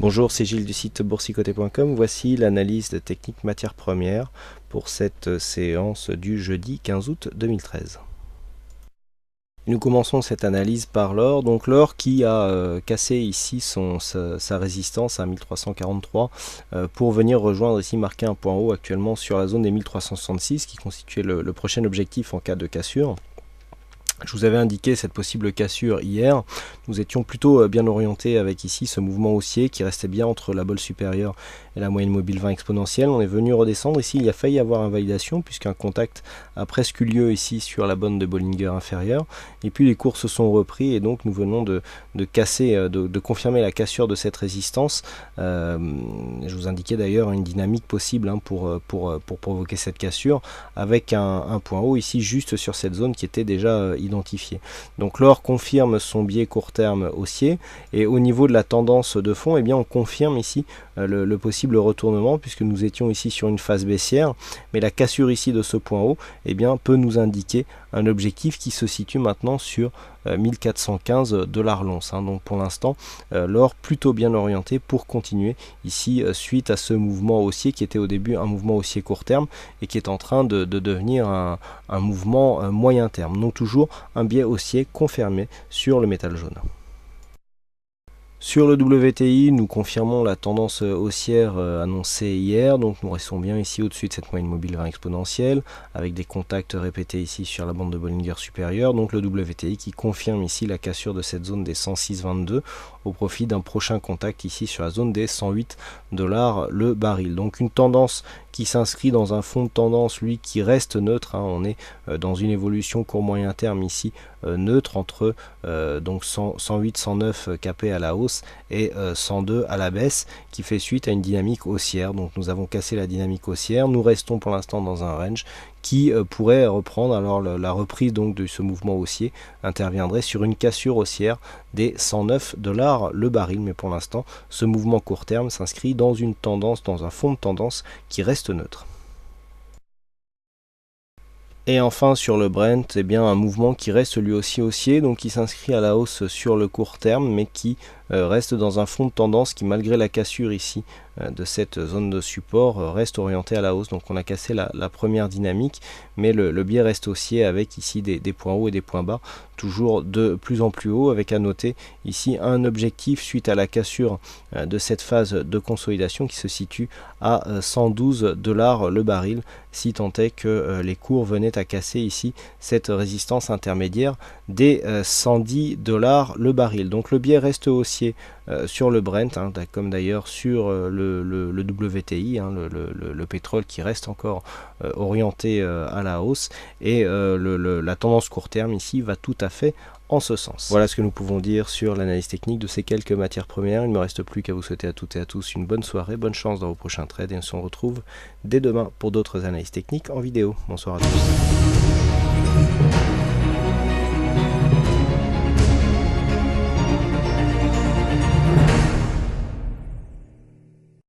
Bonjour, c'est Gilles du site boursicoté.com. Voici l'analyse de technique matières premières pour cette séance du jeudi 15 août 2013. Nous commençons cette analyse par l'or. Donc l'or qui a cassé ici sa résistance à 1343 pour venir rejoindre ici, marquer un point haut actuellement sur la zone des 1366 qui constituait le prochain objectif en cas de cassure. Je vous avais indiqué cette possible cassure hier. Nous étions plutôt bien orientés avec ici ce mouvement haussier qui restait bien entre la bolle supérieure et la moyenne mobile 20 exponentielle. On est venu redescendre ici, il a failli avoir invalidation puisqu'un contact a presque eu lieu ici sur la bande de Bollinger inférieure. Et puis les cours se sont repris et donc nous venons de casser, de confirmer la cassure de cette résistance. Je vous indiquais d'ailleurs une dynamique possible pour provoquer cette cassure avec un point haut ici juste sur cette zone qui était déjà identifié. Donc l'or confirme son biais court terme haussier et au niveau de la tendance de fond, eh bien on confirme ici le possible retournement puisque nous étions ici sur une phase baissière, mais la cassure ici de ce point haut eh bien peut nous indiquer un objectif qui se situe maintenant sur 1415 $ l'once. Donc pour l'instant l'or plutôt bien orienté pour continuer ici suite à ce mouvement haussier qui était au début un mouvement haussier court terme et qui est en train de devenir un mouvement moyen terme. Donc toujours un biais haussier confirmé sur le métal jaune. Sur le WTI, nous confirmons la tendance haussière annoncée hier, donc nous restons bien ici au-dessus de cette moyenne mobile 20 exponentielle, avec des contacts répétés ici sur la bande de Bollinger supérieure, donc le WTI qui confirme ici la cassure de cette zone des 106,22 au profit d'un prochain contact ici sur la zone des 108 $ le baril. Donc une tendance qui s'inscrit dans un fond de tendance, lui, qui reste neutre. On est dans une évolution court moyen terme ici, neutre entre donc 108, 109 capé à la hausse et 102 à la baisse, qui fait suite à une dynamique haussière. Donc nous avons cassé la dynamique haussière, nous restons pour l'instant dans un range qui pourrait reprendre. Alors la reprise donc de ce mouvement haussier interviendrait sur une cassure haussière des 109 $ le baril, mais pour l'instant ce mouvement court terme s'inscrit dans une tendance, dans un fond de tendance qui reste neutre. Et enfin sur le Brent, eh bien un mouvement qui reste lui aussi haussier, donc qui s'inscrit à la hausse sur le court terme, mais qui reste dans un fond de tendance qui, malgré la cassure ici de cette zone de support, reste orienté à la hausse. Donc on a cassé la première dynamique, mais le biais reste haussier avec ici des points hauts et des points bas, toujours de plus en plus haut, avec à noter ici un objectif suite à la cassure de cette phase de consolidation qui se situe à 112 $ le baril, si tant est que les cours venaient à casser ici cette résistance intermédiaire des 110 $ le baril. Donc le biais reste haussier sur le Brent, comme d'ailleurs sur le WTI, le pétrole qui reste encore orienté à la hausse, et la tendance court terme ici va tout à fait en ce sens. Voilà ce que nous pouvons dire sur l'analyse technique de ces quelques matières premières. Il ne me reste plus qu'à vous souhaiter à toutes et à tous une bonne soirée, bonne chance dans vos prochains trades, et on se retrouve dès demain pour d'autres analyses techniques en vidéo. Bonsoir à tous.